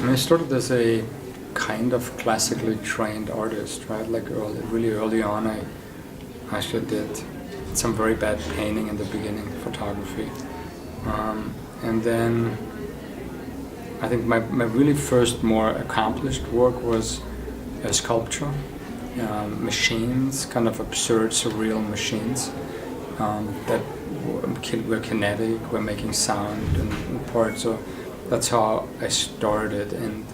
I mean, I started as a kind of classically trained artist, right? Like really early on, I actually did some very bad painting in the beginning, photography. And then I think my really first more accomplished work was a sculpture, machines, kind of absurd, surreal machines that were kinetic, were making sound and parts. So that's how I started. And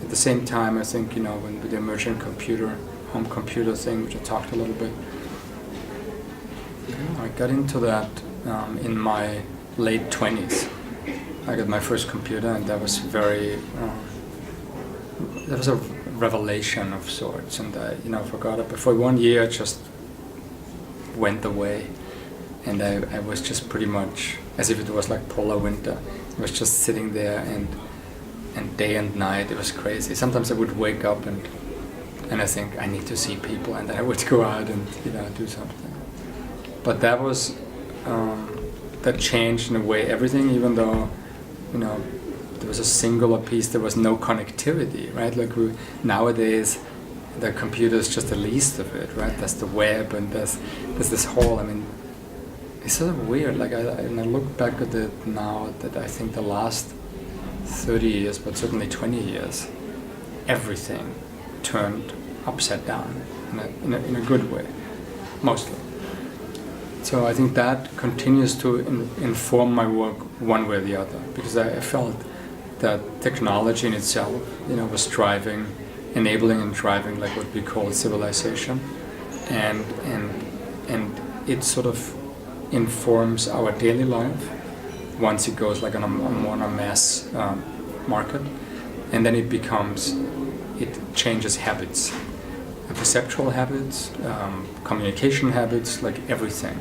at the same time, I think, when with the emergent computer, home computer thing, which I talked a little bit, I got into that in my late 20s. I got my first computer, and that was that was a revelation of sorts. And I forgot it. But for 1 year, it just went away, and I was just pretty much as if it was like polar winter. I was just sitting there, and day and night it was crazy. Sometimes I would wake up and I think I need to see people, and then I would go out and do something. But that was that changed in a way everything, even though there was a singular piece, there was no connectivity, right? Like nowadays the computer is just the least of it, right? There's the web, and there's this whole, I mean, it's sort of weird. Like I look back at it now, that I think the last 30 years, but certainly 20 years, everything turned upside down in a good way, mostly. So I think that continues to inform my work one way or the other, because I felt that technology in itself, was enabling and driving like what we call civilization, and it sort of informs our daily life once it goes like on a more on a mass market, and then it changes habits, perceptual habits, communication habits, like everything.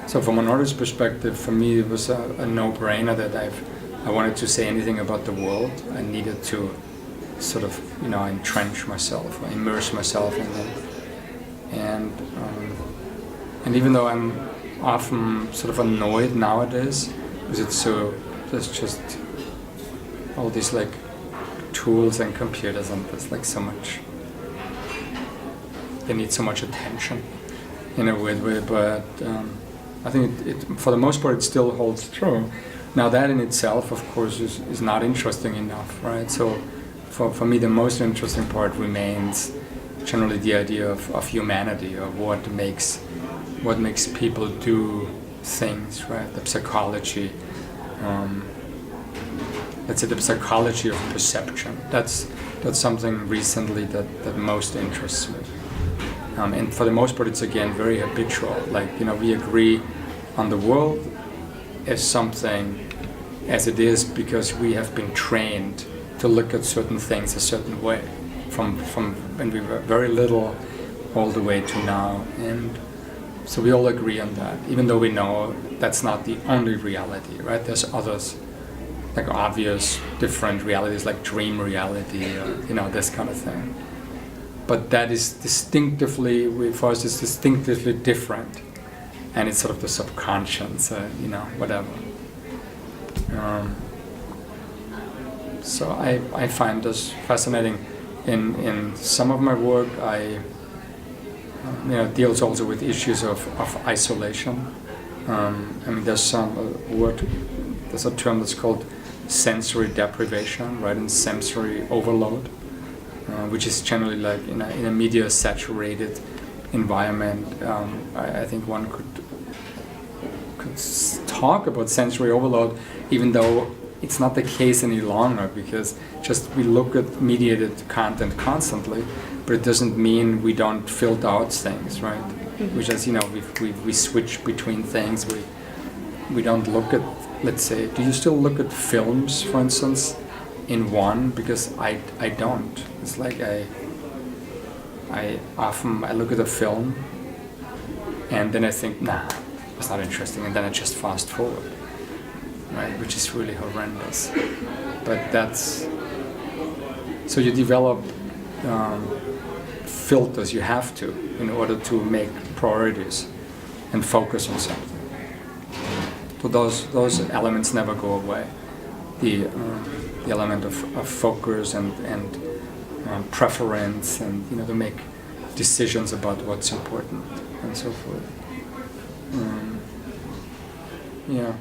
So from an artist's perspective, for me it was a no-brainer that I wanted to say anything about the world. I needed to sort of entrench myself, immerse myself in it. And even though I'm often sort of annoyed nowadays, because there's just all these like tools and computers, and there's like so much, they need so much attention in a weird way, but I think it for the most part it still holds true. Now that in itself, of course, is not interesting enough, right? So for me the most interesting part remains generally the idea of humanity, or what makes people do things, right? The psychology, let's say the psychology of perception. That's something recently that most interests me. And for the most part, it's again very habitual. Like we agree on the world as something as it is because we have been trained to look at certain things a certain way, from when we were very little all the way to now. And so we all agree on that, even though we know that's not the only reality, right? There's others, like obvious different realities, like dream reality, or this kind of thing. But that is distinctively, for us, it's distinctively different, and it's sort of the subconscious, whatever. So I find this fascinating. In some of my work, deals also with issues of isolation. There's there's a term that's called sensory deprivation, right, and sensory overload, which is generally like in a media-saturated environment. I think one could talk about sensory overload, even though it's not the case any longer, because just we look at mediated content constantly, but it doesn't mean we don't filter out things, right? Mm-hmm. We just, we switch between things. We don't look at, let's say, do you still look at films, for instance, in one? Because I don't. It's like I often look at a film and then I think, nah, it's not interesting, and then I just fast forward, right? Which is really horrendous. But so you develop filters, you have to, in order to make priorities and focus on something. So those elements never go away. the element of focus and preference, and to make decisions about what's important and so forth. Yeah.